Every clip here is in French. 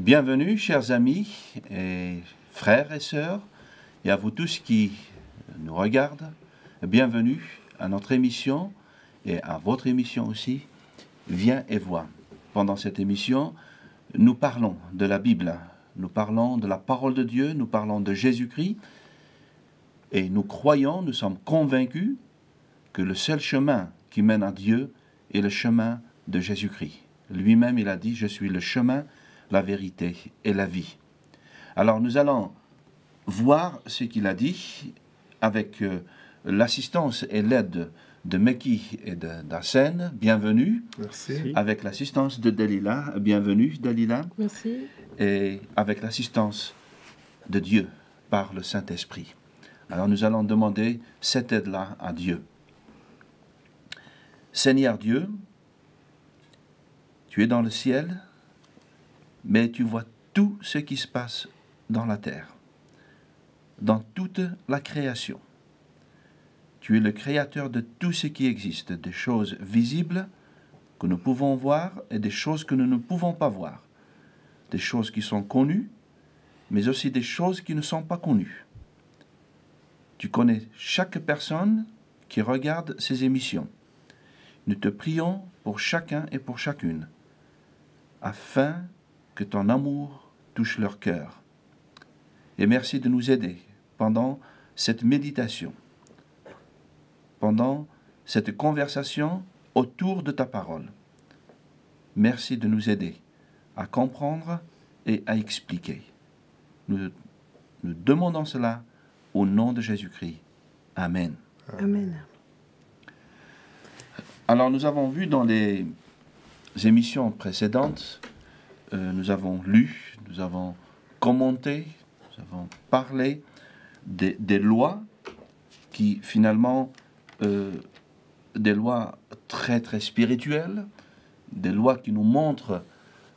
Bienvenue, chers amis et frères et sœurs, et à vous tous qui nous regardent. Bienvenue à notre émission et à votre émission aussi, Viens et vois. Pendant cette émission, nous parlons de la Bible, nous parlons de la parole de Dieu, nous parlons de Jésus-Christ, et nous croyons, nous sommes convaincus que le seul chemin qui mène à Dieu est le chemin de Jésus-Christ. Lui-même, il a dit, je suis le chemin, la vérité et la vie. Alors nous allons voir ce qu'il a dit avec l'assistance et l'aide de Meki et d'Assen. Bienvenue. Merci. Avec l'assistance de Dalila. Bienvenue Dalila. Merci. Et avec l'assistance de Dieu par le Saint-Esprit. Alors nous allons demander cette aide-là à Dieu. Seigneur Dieu, tu es dans le ciel, mais tu vois tout ce qui se passe dans la terre, dans toute la création. Tu es le créateur de tout ce qui existe, des choses visibles que nous pouvons voir et des choses que nous ne pouvons pas voir, des choses qui sont connues, mais aussi des choses qui ne sont pas connues. Tu connais chaque personne qui regarde ces émissions. Nous te prions pour chacun et pour chacune, afin que ton amour touche leur cœur. Et merci de nous aider pendant cette méditation, pendant cette conversation autour de ta parole. Merci de nous aider à comprendre et à expliquer. Nous demandons cela au nom de Jésus-Christ. Amen. Amen. Alors nous avons vu dans les émissions précédentes, nous avons lu, nous avons commenté, nous avons parlé des lois qui finalement, des lois très très spirituelles, des lois qui nous montrent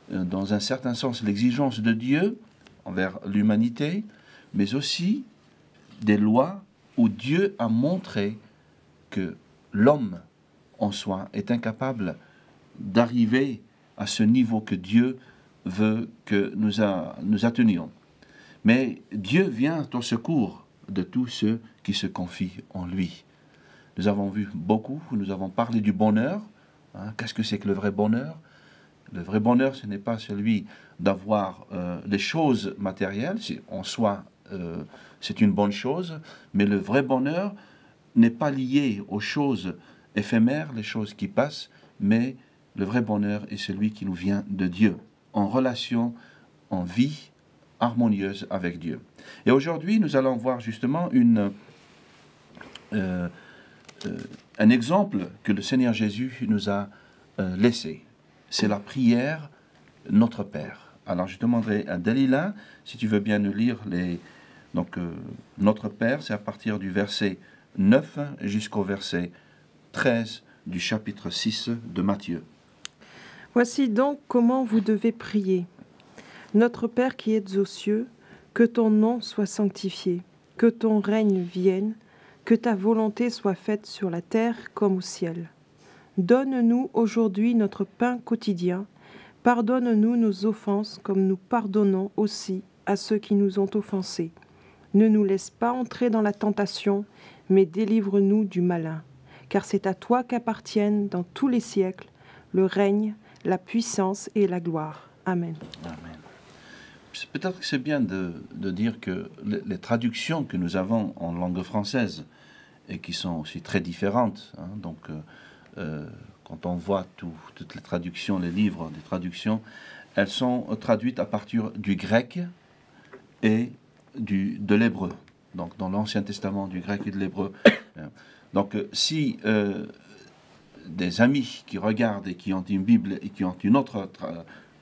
dans un certain sens l'exigence de Dieu envers l'humanité, mais aussi des lois où Dieu a montré que l'homme en soi est incapable d'arriver à ce niveau que Dieu veut que nous atteignons. Mais Dieu vient au secours de tous ceux qui se confient en lui. Nous avons vu beaucoup, nous avons parlé du bonheur. Qu'est-ce que c'est que le vrai bonheur? Le vrai bonheur, ce n'est pas celui d'avoir des choses matérielles. En soi, c'est une bonne chose, mais le vrai bonheur n'est pas lié aux choses éphémères, les choses qui passent, mais le vrai bonheur est celui qui nous vient de Dieu, en relation, en vie harmonieuse avec Dieu. Et aujourd'hui, nous allons voir justement un exemple que le Seigneur Jésus nous a laissé. C'est la prière Notre Père. Alors je demanderai à Dalila, si tu veux bien nous lire Notre Père, c'est à partir du verset 9 jusqu'au verset 13 du chapitre 6 de Matthieu. Voici donc comment vous devez prier. Notre Père qui êtes aux cieux, que ton nom soit sanctifié, que ton règne vienne, que ta volonté soit faite sur la terre comme au ciel. Donne-nous aujourd'hui notre pain quotidien. Pardonne-nous nos offenses comme nous pardonnons aussi à ceux qui nous ont offensés. Ne nous laisse pas entrer dans la tentation, mais délivre-nous du malin. Car c'est à toi qu'appartiennent dans tous les siècles le règne, la puissance et la gloire. Amen. Amen. Peut-être que c'est bien de dire que les traductions que nous avons en langue française, et qui sont aussi très différentes, quand on voit toutes les traductions, les livres des traductions, elles sont traduites à partir du grec et de l'hébreu. Donc dans l'Ancien Testament, du grec et de l'hébreu. Donc si des amis qui regardent et qui ont une Bible et qui ont une autre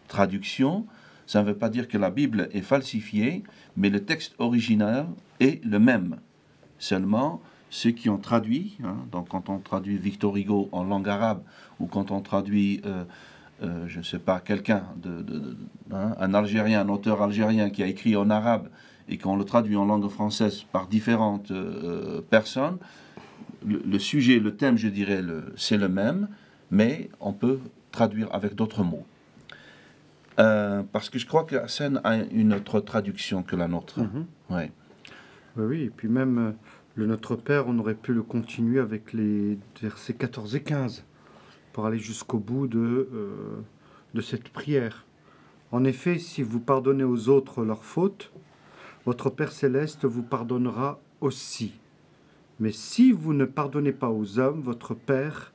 traduction, ça ne veut pas dire que la Bible est falsifiée, mais le texte original est le même. Seulement, ceux qui ont traduit, donc quand on traduit Victor Hugo en langue arabe, ou quand on traduit, je ne sais pas, quelqu'un, un Algérien, un auteur algérien qui a écrit en arabe, et qu'on le traduit en langue française par différentes personnes, le sujet, le thème, je dirais, c'est le même, mais on peut traduire avec d'autres mots. Parce que je crois que la scène a une autre traduction que la nôtre. Ouais. Oui, et puis même le Notre Père, on aurait pu le continuer avec les versets 14 et 15 pour aller jusqu'au bout de cette prière. En effet, si vous pardonnez aux autres leurs fautes, votre Père céleste vous pardonnera aussi. Mais si vous ne pardonnez pas aux hommes, votre Père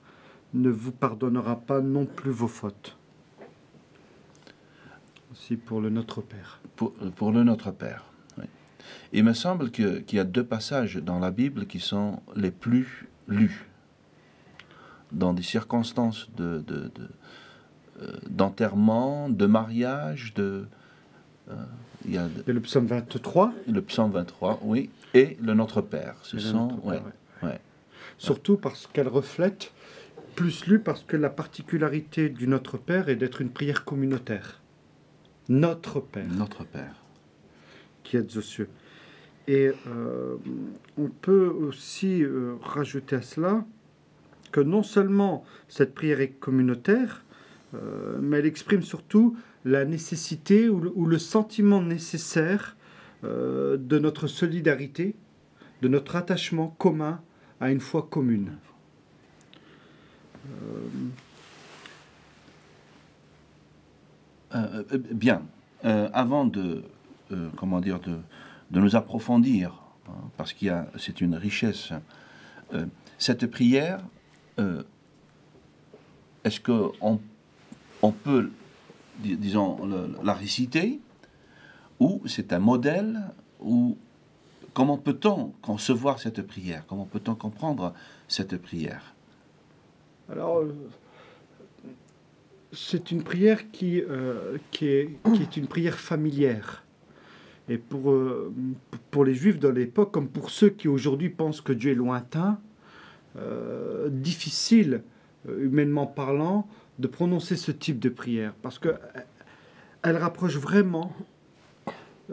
ne vous pardonnera pas non plus vos fautes. Aussi pour le Notre Père. Pour le Notre Père. Oui. Il me semble qu'il y a 2 passages dans la Bible qui sont les plus lus dans des circonstances d'enterrement, de mariage, il y a le psaume 23. Le psaume 23, oui, et le Notre Père. Ce sont, Notre Père, ouais. Surtout parce qu'elle reflète, plus lu parce que la particularité du Notre Père est d'être une prière communautaire. Notre Père. Notre Père. Qui êtes aux cieux. Et on peut aussi rajouter à cela que non seulement cette prière est communautaire, mais elle exprime surtout la nécessité ou le sentiment nécessaire de notre solidarité, de notre attachement commun à une foi commune. Bien. Avant de nous approfondir, hein, parce c'est une richesse, cette prière, est-ce qu'on peut, disons, la réciter, ou c'est un modèle, ou comment peut-on concevoir cette prière? Comment peut-on comprendre cette prière? Alors, c'est une prière qui est une prière familière. Et pour les Juifs de l'époque, comme pour ceux qui aujourd'hui pensent que Dieu est lointain, difficile, humainement parlant, de prononcer ce type de prière. Parce qu'elle rapproche vraiment,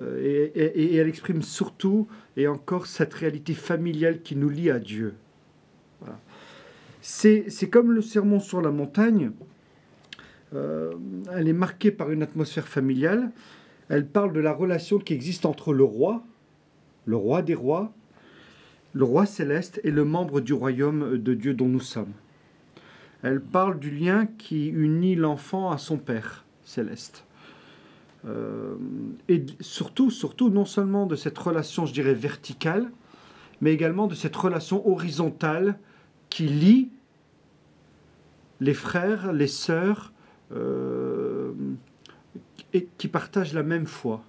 et elle exprime surtout, et encore, cette réalité familiale qui nous lie à Dieu. Voilà. C'est comme le sermon sur la montagne. Elle est marquée par une atmosphère familiale. Elle parle de la relation qui existe entre le roi des rois, le roi céleste et le membre du royaume de Dieu dont nous sommes. Elle parle du lien qui unit l'enfant à son Père céleste. Et surtout, non seulement de cette relation, je dirais, verticale, mais également de cette relation horizontale qui lie les frères, les sœurs, et qui partagent la même foi.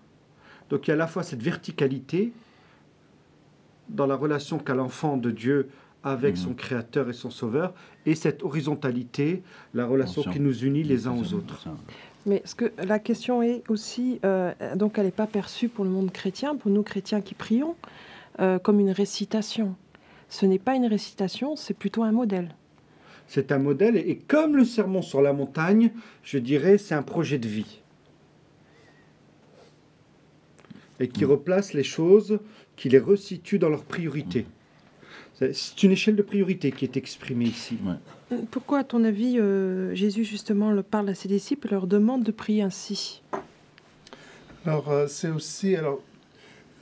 Donc il y a à la fois cette verticalité dans la relation qu'a l'enfant de Dieu avec son Créateur et son Sauveur, et cette horizontalité, la relation qui nous unit les uns aux autres. Mais ce que la question est aussi, donc elle n'est pas perçue pour le monde chrétien, pour nous chrétiens qui prions, comme une récitation. Ce n'est pas une récitation, c'est plutôt un modèle. C'est un modèle, et comme le sermon sur la montagne, je dirais, c'est un projet de vie. Et qui replace les choses, qui les resitue dans leur priorité. C'est une échelle de priorité qui est exprimée ici. Ouais. Pourquoi, à ton avis, Jésus, justement, parle à ses disciples et leur demande de prier ainsi? Alors, c'est aussi... Alors,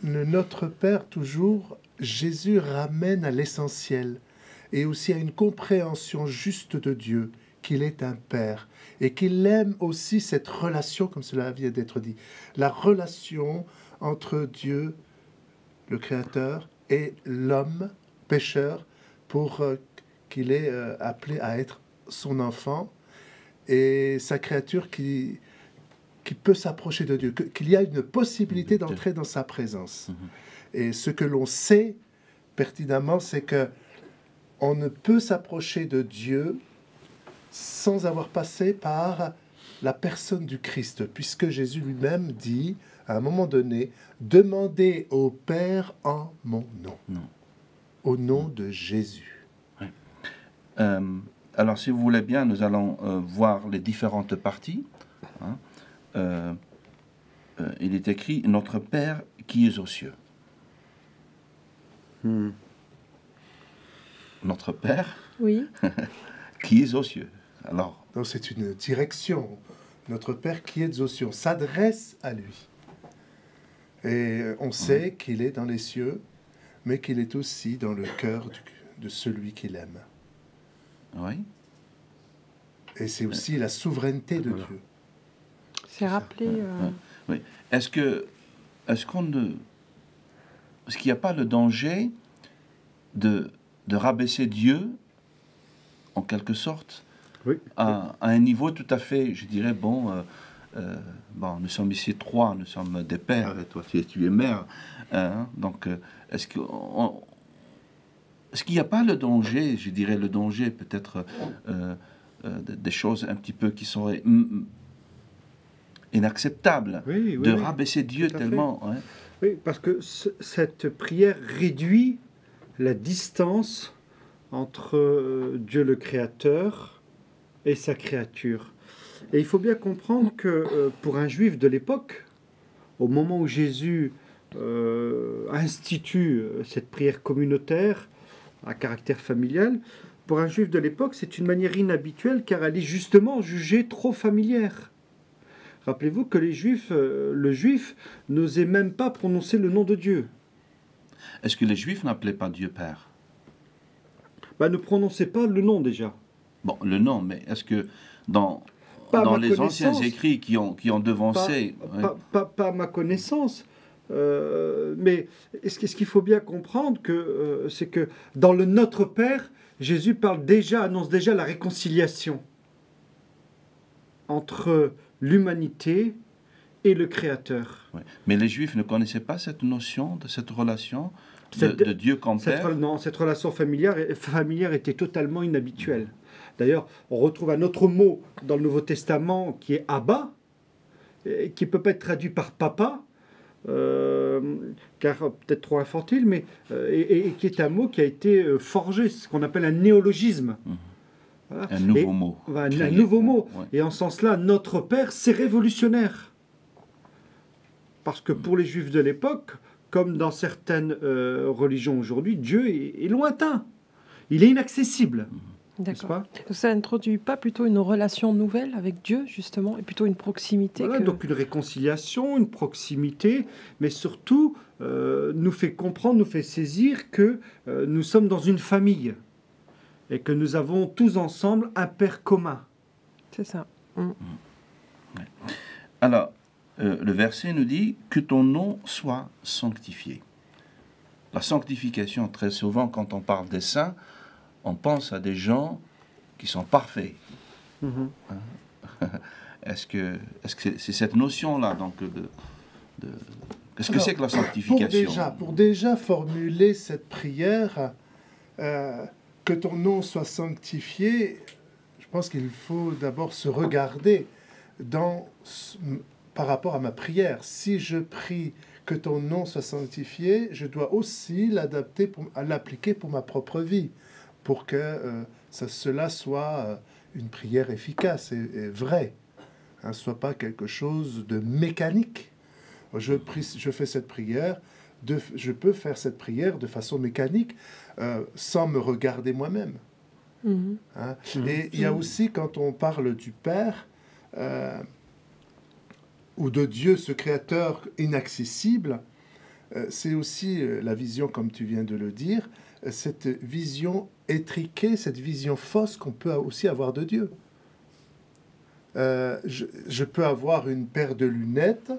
le Notre Père, toujours, Jésus ramène à l'essentiel et aussi à une compréhension juste de Dieu, qu'il est un Père et qu'il aime aussi cette relation, comme cela vient d'être dit, la relation entre Dieu, le Créateur, et l'homme pécheur, pour qu'il est appelé à être son enfant et sa créature qui peut s'approcher de Dieu, qu'il y a une possibilité d'entrer dans sa présence. Et ce que l'on sait pertinemment, c'est que on ne peut s'approcher de Dieu sans avoir passé par la personne du Christ, puisque Jésus lui-même dit, à un moment donné, « Demandez au Père en mon nom. » Au nom de Jésus. Ouais. Alors, si vous voulez bien, nous allons voir les différentes parties. Hein. Il est écrit « Notre Père qui est aux cieux ». Notre Père oui. qui est aux cieux. Alors, donc c'est une direction. Notre Père qui es aux cieux. On s'adresse à lui. Et on sait qu'il est dans les cieux, mais qu'il est aussi dans le cœur de celui qu'il aime. Oui. Et c'est aussi la souveraineté de Voilà. Dieu. C'est rappelé. Oui. Est-ce qu'il n'y a pas le danger de rabaisser Dieu, en quelque sorte, Oui. à un niveau tout à fait, je dirais, bon, nous sommes ici trois, nous sommes des pères, et toi tu es mère, donc est-ce qu'il n'y a pas le danger, je dirais le danger peut-être des choses un petit peu qui seraient inacceptables, Oui, oui, de oui. rabaisser Dieu Tout à fait. tellement. Ouais. Oui, parce que cette prière réduit la distance entre Dieu le Créateur et sa créature. Et il faut bien comprendre que pour un juif de l'époque, au moment où Jésus institue cette prière communautaire à caractère familial, pour un juif de l'époque, c'est une manière inhabituelle car elle est justement jugée trop familière. Rappelez-vous que le juif n'osait même pas prononcer le nom de Dieu. Est-ce que les Juifs n'appelaient pas Dieu Père? Ne prononcez pas le nom déjà. Bon, le nom, mais est-ce que dans Pas à ma les anciens connaissance. écrits qui ont devancé... Pas à ma connaissance. Mais ce qu'il faut bien comprendre, c'est que dans le Notre Père, Jésus annonce déjà la réconciliation entre l'humanité et le Créateur. Ouais. Mais les Juifs ne connaissaient pas cette notion, de cette relation Cette- de Dieu comme Père. Cette relation familière était totalement inhabituelle. D'ailleurs, on retrouve un autre mot dans le Nouveau Testament qui est Abba, qui peut pas être traduit par papa, car peut-être trop infantile, mais et qui est un mot qui a été forgé, ce qu'on appelle un néologisme. Voilà. Un nouveau mot. Un Créé. nouveau mot. Ouais. Et en ce sens-là, notre Père, c'est révolutionnaire. Parce que pour les Juifs de l'époque, comme dans certaines religions aujourd'hui, Dieu est lointain. Il est inaccessible. N'est-ce D'accord. pas ? Ça n'introduit pas plutôt une relation nouvelle avec Dieu, justement, et plutôt une proximité Voilà, donc une réconciliation, une proximité, mais surtout nous fait comprendre, nous fait saisir que nous sommes dans une famille et que nous avons tous ensemble un Père commun. C'est ça. Alors, le verset nous dit que ton nom soit sanctifié. La sanctification, très souvent, quand on parle des saints, on pense à des gens qui sont parfaits. Mhm. Est-ce que c'est cette notion-là, donc, qu'est-ce que Alors, c'est que la sanctification? Pour déjà formuler cette prière, que ton nom soit sanctifié, je pense qu'il faut d'abord se regarder par rapport à ma prière. Si je prie que ton nom soit sanctifié, je dois aussi l'appliquer pour ma propre vie, pour que cela soit une prière efficace et vraie, ne soit pas quelque chose de mécanique. Je fais cette prière, je peux faire cette prière de façon mécanique sans me regarder moi-même. Mhm. Hein. Et il y a aussi, quand on parle du Père ou de Dieu, ce Créateur inaccessible, c'est aussi la vision, comme tu viens de le dire, cette vision étriquée, cette vision fausse qu'on peut aussi avoir de Dieu. Je peux avoir une paire de lunettes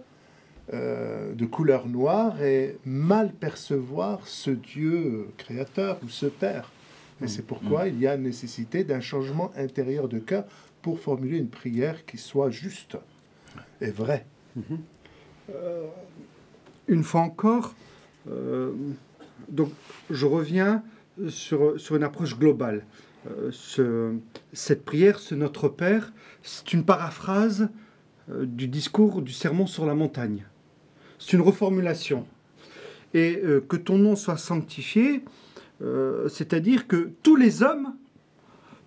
de couleur noire et mal percevoir ce Dieu créateur ou ce Père. Et c'est pourquoi il y a nécessité d'un changement intérieur de cœur pour formuler une prière qui soit juste et vraie. Une fois encore, donc je reviens sur une approche globale. Cette prière, ce Notre Père, c'est une paraphrase du discours du Sermon sur la montagne. C'est une reformulation. Et que ton nom soit sanctifié, c'est-à-dire que tous les hommes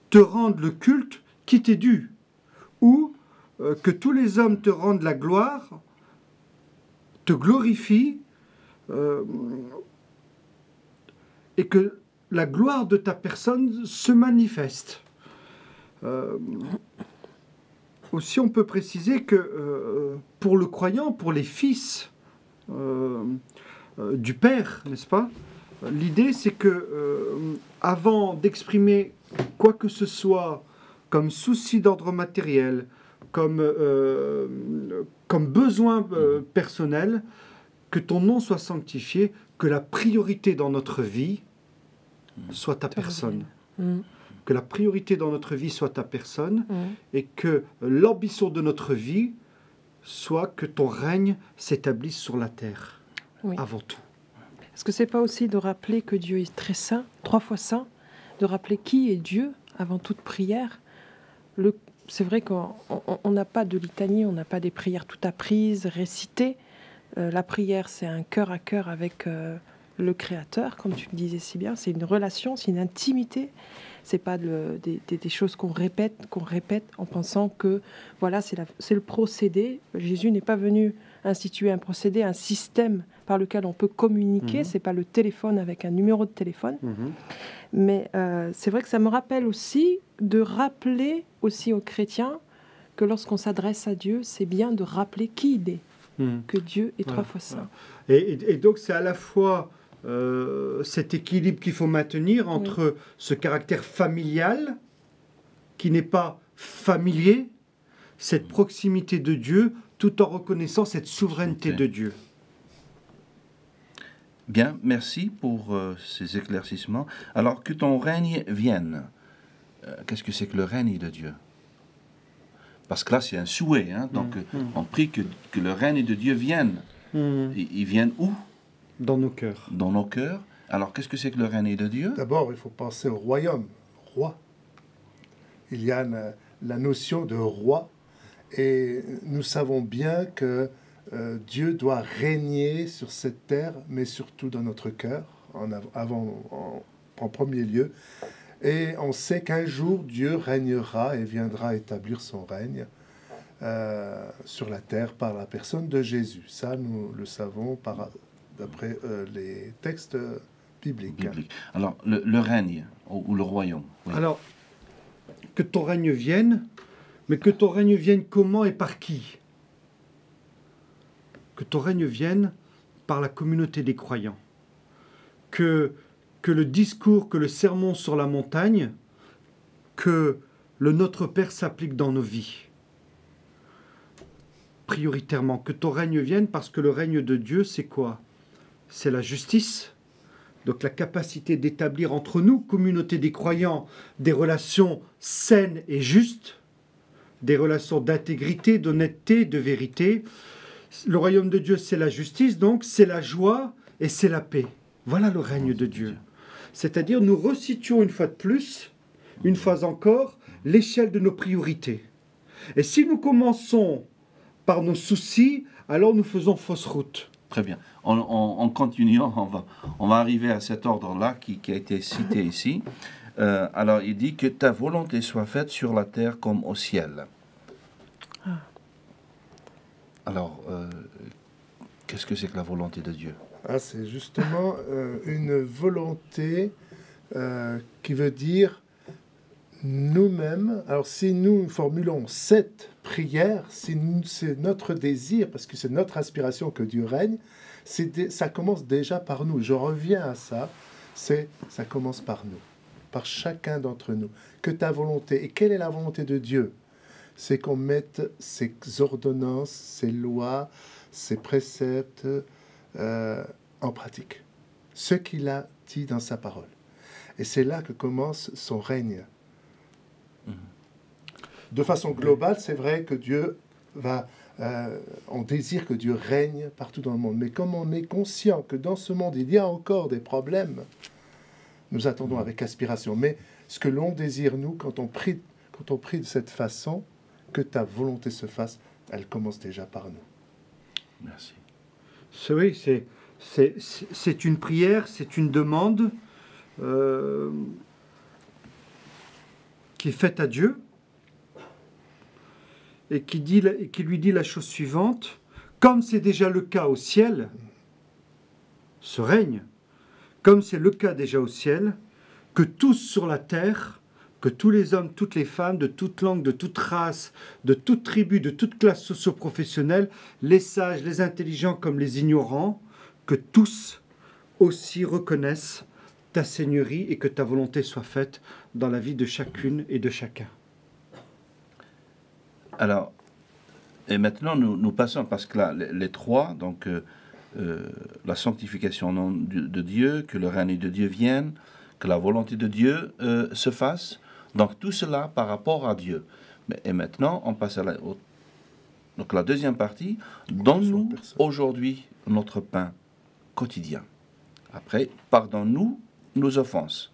te rendent le culte qui t'est dû, ou que tous les hommes te rendent la gloire, te glorifient, et que la gloire de ta personne se manifeste. aussi, on peut préciser que pour le croyant, pour les fils du Père, n'est-ce pas? L'idée, c'est que avant d'exprimer quoi que ce soit comme souci d'ordre matériel, comme besoin personnel, que ton nom soit sanctifié, que la priorité dans notre vie soit ta personne. Que la priorité dans notre vie soit ta personne et que l'ambition de notre vie soit que ton règne s'établisse sur la terre, avant tout. Est-ce que c'est pas aussi de rappeler que Dieu est très saint, 3 fois saint, de rappeler qui est Dieu avant toute prière? C'est vrai qu'on n'a pas de litanie, on n'a pas des prières tout apprises, récitées. La prière, c'est un cœur à cœur avec le Créateur, comme tu le disais si bien. C'est une relation, c'est une intimité. C'est pas des choses qu'on répète en pensant que voilà, c'est le procédé. Jésus n'est pas venu instituer un procédé, un système par lequel on peut communiquer. C'est pas le téléphone avec un numéro de téléphone. Mais c'est vrai que ça me rappelle aussi de rappeler aussi aux chrétiens que lorsqu'on s'adresse à Dieu, c'est bien de rappeler qui il est, que Dieu est 3 fois saint. Et donc c'est à la fois cet équilibre qu'il faut maintenir entre ce caractère familial qui n'est pas familier, cette proximité de Dieu, tout en reconnaissant cette souveraineté de Dieu. Bien, merci pour ces éclaircissements. Alors, que ton règne vienne. Qu'est-ce que c'est que le règne de Dieu? Parce que là, c'est un souhait. Hein? Donc, on prie que le règne de Dieu vienne. Il vienne où? Dans nos cœurs. Dans nos cœurs. Alors, qu'est-ce que c'est que le règne de Dieu? D'abord, il faut penser au royaume, roi. Il y a la notion de roi. Et nous savons bien que Dieu doit régner sur cette terre, mais surtout dans notre cœur, en premier lieu. Et on sait qu'un jour, Dieu régnera et viendra établir son règne sur la terre par la personne de Jésus. Ça, nous le savons d'après les textes bibliques. Alors, le règne ou le royaume. Oui. Alors, que ton règne vienne, mais que ton règne vienne comment et par qui? Que ton règne vienne par la communauté des croyants. Que le discours, que le sermon sur la montagne, que le Notre Père s'applique dans nos vies. Prioritairement, que ton règne vienne parce que le règne de Dieu, c'est quoi? C'est la justice. Donc la capacité d'établir entre nous, communauté des croyants, des relations saines et justes, des relations d'intégrité, d'honnêteté, de vérité. Le royaume de Dieu, c'est la justice, donc c'est la joie et c'est la paix. Voilà le règne de Dieu. C'est-à-dire, nous resituons une fois de plus, une fois encore, l'échelle de nos priorités. Et si nous commençons par nos soucis, alors nous faisons fausse route. Très bien. En continuant, on va arriver à cet ordre-là qui a été cité ici. Alors, il dit que ta volonté soit faite sur la terre comme au ciel. Alors, qu'est-ce que c'est que la volonté de Dieu? C'est justement une volonté qui veut dire nous-mêmes. Alors, si nous formulons cette prière, si c'est notre désir, parce que c'est notre aspiration que Dieu règne, ça commence déjà par nous. Je reviens à ça. Ça commence par nous, par chacun d'entre nous. Que ta volonté, et quelle est la volonté de Dieu? C'est qu'on mette ces ordonnances, ces lois, ces préceptes en pratique. Ce qu'il a dit dans sa parole. Et c'est là que commence son règne. De façon globale, c'est vrai que Dieu on désire que Dieu règne partout dans le monde. Mais comme on est conscient que dans ce monde, il y a encore des problèmes, nous attendons avec aspiration. Mais ce que l'on désire, nous, quand on prie de cette façon, que ta volonté se fasse, elle commence déjà par nous. Merci. Oui, c'est une prière, c'est une demande qui est faite à Dieu et qui lui dit la chose suivante: comme c'est déjà le cas au ciel, ce règne, comme c'est le cas déjà au ciel, que tous sur la terre que tous les hommes, toutes les femmes, de toute langue, de toute race, de toute tribu, de toute classe socio-professionnelle, les sages, les intelligents comme les ignorants, que tous aussi reconnaissent ta seigneurie et que ta volonté soit faite dans la vie de chacune et de chacun. Alors, et maintenant nous passons, parce que là, les trois, donc la sanctification au nom de Dieu, que le règne de Dieu vienne, que la volonté de Dieu se fasse, donc tout cela par rapport à Dieu. Et maintenant, on passe à donc la deuxième partie, donne-nous aujourd'hui notre pain quotidien. Après, pardonne-nous nos offenses.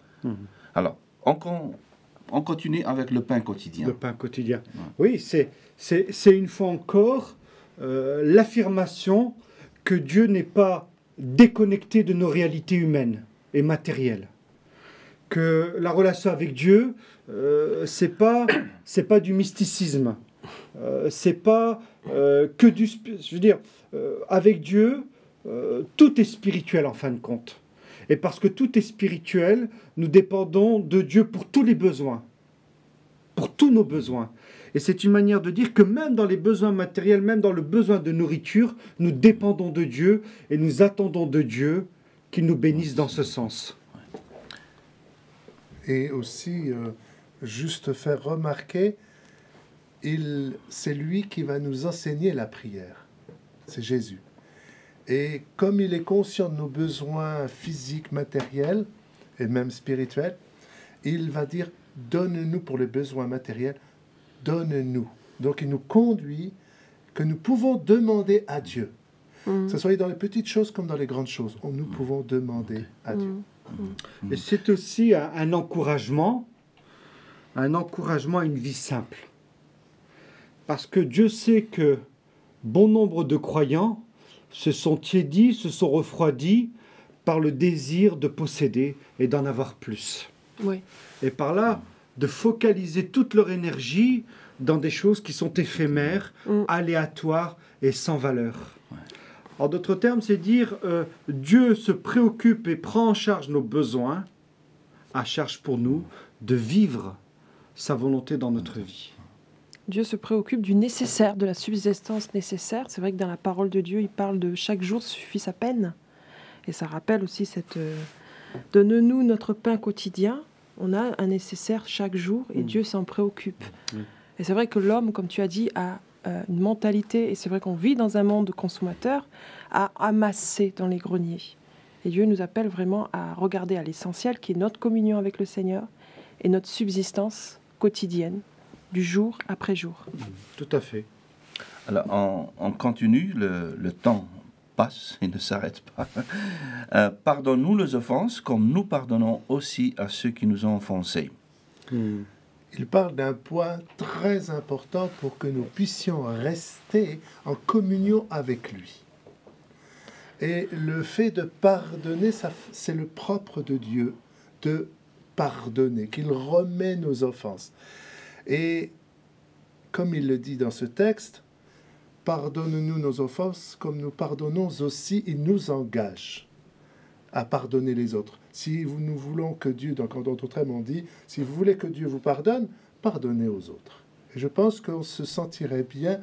Alors, on continue avec le pain quotidien. Le pain quotidien. Ouais. Oui, c'est une fois encore l'affirmation que Dieu n'est pas déconnecté de nos réalités humaines et matérielles. Que la relation avec Dieu, c'est pas du mysticisme. C'est pas que du... Je veux dire, avec Dieu, tout est spirituel en fin de compte. Et parce que tout est spirituel, nous dépendons de Dieu pour tous les besoins. Pour tous nos besoins. Et c'est une manière de dire que même dans les besoins matériels, même dans le besoin de nourriture, nous dépendons de Dieu et nous attendons de Dieu qu'il nous bénisse dans ce sens. Et aussi, juste faire remarquer, c'est lui qui va nous enseigner la prière. C'est Jésus. Et comme il est conscient de nos besoins physiques, matériels et même spirituels, il va dire, donne-nous pour les besoins matériels, donne-nous. Donc il nous conduit que nous pouvons demander à Dieu. Que ce soit dans les petites choses comme dans les grandes choses, nous pouvons demander à Dieu. Et c'est aussi un encouragement à une vie simple. Parce que Dieu sait que bon nombre de croyants se sont tiédis, se sont refroidis par le désir de posséder et d'en avoir plus. Oui. Et par là, de focaliser toute leur énergie dans des choses qui sont éphémères, aléatoires et sans valeur. En d'autres termes, c'est dire Dieu se préoccupe et prend en charge nos besoins, à charge pour nous de vivre sa volonté dans notre vie. Dieu se préoccupe du nécessaire, de la subsistance nécessaire. C'est vrai que dans la parole de Dieu, il parle de chaque jour suffit sa peine. Et ça rappelle aussi cette... Donne-nous notre pain quotidien. On a un nécessaire chaque jour et Dieu s'en préoccupe. Et c'est vrai que l'homme, comme tu as dit, a une mentalité, et c'est vrai qu'on vit dans un monde de consommateurs, à amasser dans les greniers. Et Dieu nous appelle vraiment à regarder à l'essentiel, qui est notre communion avec le Seigneur et notre subsistance quotidienne, du jour après jour. Tout à fait. Alors, on continue, le temps passe et ne s'arrête pas. Pardonne-nous les offenses, comme nous pardonnons aussi à ceux qui nous ont offensés. Il parle d'un point très important pour que nous puissions rester en communion avec lui. Et le fait de pardonner, c'est le propre de Dieu, de pardonner, qu'il remet nos offenses. Et comme il le dit dans ce texte, pardonne-nous nos offenses comme nous pardonnons aussi, il nous engage à pardonner les autres. Si nous voulons que Dieu, donc en d'autres termes on dit, si vous voulez que Dieu vous pardonne, pardonnez aux autres. Et je pense qu'on se sentirait bien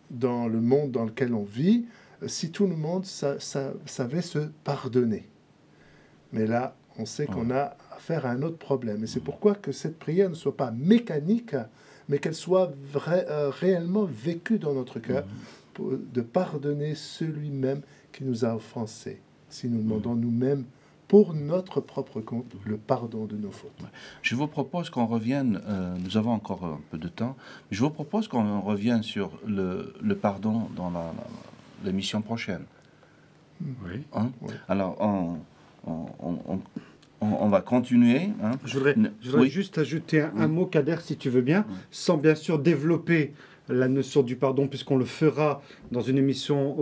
dans le monde dans lequel on vit, si tout le monde savait se pardonner. Mais là, on sait qu'on a affaire à un autre problème. Et c'est pourquoi que cette prière ne soit pas mécanique, mais qu'elle soit réellement vécue dans notre cœur, de pardonner celui-même qui nous a offensés. Si nous demandons nous-mêmes, pour notre propre compte, le pardon de nos fautes. Je vous propose qu'on revienne, nous avons encore un peu de temps, je vous propose qu'on revienne sur le pardon dans l'émission prochaine. Oui. Hein? Oui. Alors, on va continuer. Hein? Je voudrais oui. juste ajouter un mot, Kader, si tu veux bien, sans bien sûr développer la notion du pardon, puisqu'on le fera dans une émission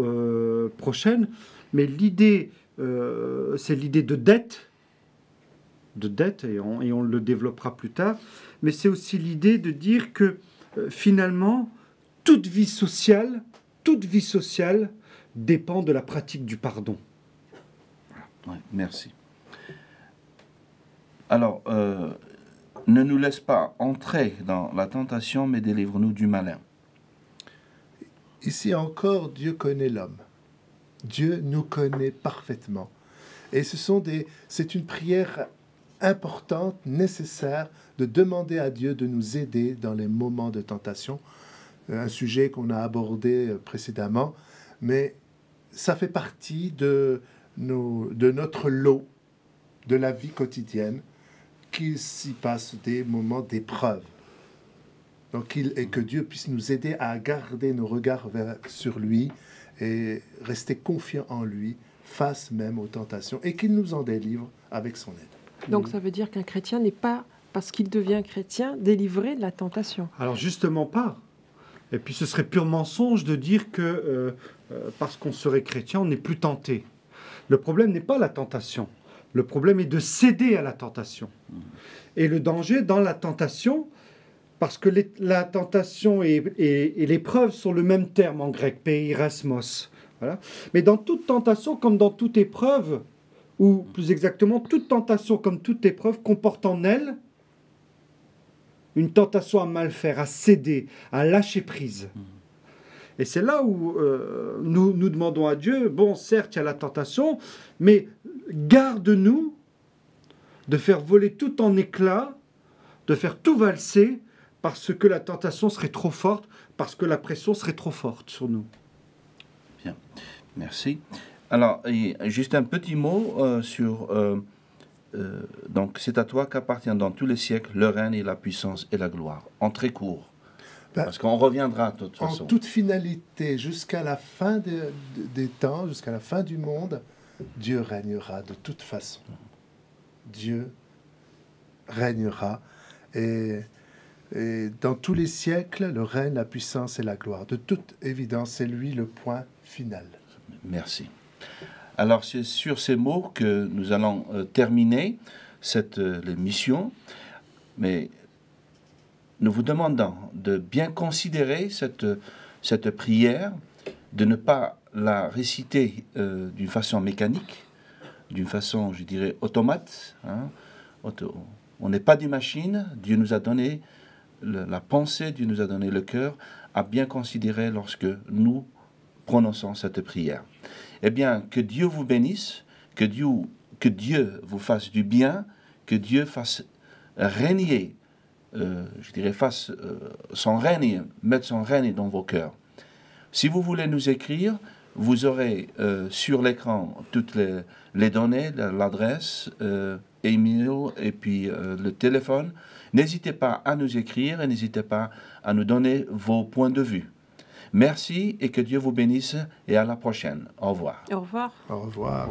prochaine. Mais l'idée, c'est l'idée de dette, et on le développera plus tard. Mais c'est aussi l'idée de dire que finalement, toute vie sociale dépend de la pratique du pardon. Ouais, merci. Alors, ne nous laisse pas entrer dans la tentation, mais délivre-nous du malin. Ici encore, Dieu connaît l'homme. Dieu nous connaît parfaitement. Et c'est une prière importante, nécessaire, de demander à Dieu de nous aider dans les moments de tentation. Un sujet qu'on a abordé précédemment, mais ça fait partie de notre lot de la vie quotidienne, qu'il s'y passe des moments d'épreuve. Donc, et que Dieu puisse nous aider à garder nos regards sur lui et rester confiants en lui face même aux tentations et qu'il nous en délivre avec son aide. Donc ça veut dire qu'un chrétien n'est pas, parce qu'il devient chrétien, délivré de la tentation. Alors justement pas. Et puis ce serait pur mensonge de dire que parce qu'on serait chrétien, on n'est plus tenté. Le problème n'est pas la tentation. Le problème est de céder à la tentation. Et le danger dans la tentation, parce que la tentation et l'épreuve sont le même terme en grec, peirasmos. Voilà. Mais dans toute tentation, comme dans toute épreuve, ou plus exactement, toute tentation comme toute épreuve comporte en elle une tentation à mal faire, à céder, à lâcher prise. Et c'est là où nous demandons à Dieu, bon, certes, il y a la tentation, mais garde-nous de faire voler tout en éclats, de faire tout valser, parce que la tentation serait trop forte, parce que la pression serait trop forte sur nous. Bien, merci. Alors, juste un petit mot sur... donc, c'est à toi qu'appartient dans tous les siècles le règne et la puissance et la gloire. En très court. Parce qu'on reviendra de toute façon. En toute finalité, jusqu'à la fin des temps, jusqu'à la fin du monde, Dieu régnera de toute façon. Dieu régnera. Et dans tous les siècles, le règne, la puissance et la gloire. De toute évidence, c'est lui le point final. Merci. Alors, c'est sur ces mots que nous allons terminer cette émission. Mais nous vous demandons de bien considérer cette prière, de ne pas la réciter d'une façon mécanique, d'une façon, je dirais, automate. Hein. On n'est pas des machines. Dieu nous a donné la pensée, Dieu nous a donné le cœur à bien considérer lorsque nous prononçons cette prière. Eh bien, que Dieu vous bénisse, que Dieu vous fasse du bien, que Dieu fasse régner, je dirais, fasse son règne, mettre son règne dans vos cœurs. Si vous voulez nous écrire, vous aurez sur l'écran toutes les données, l'adresse, email et puis le téléphone. N'hésitez pas à nous écrire et n'hésitez pas à nous donner vos points de vue. Merci et que Dieu vous bénisse et à la prochaine. Au revoir. Au revoir. Au revoir.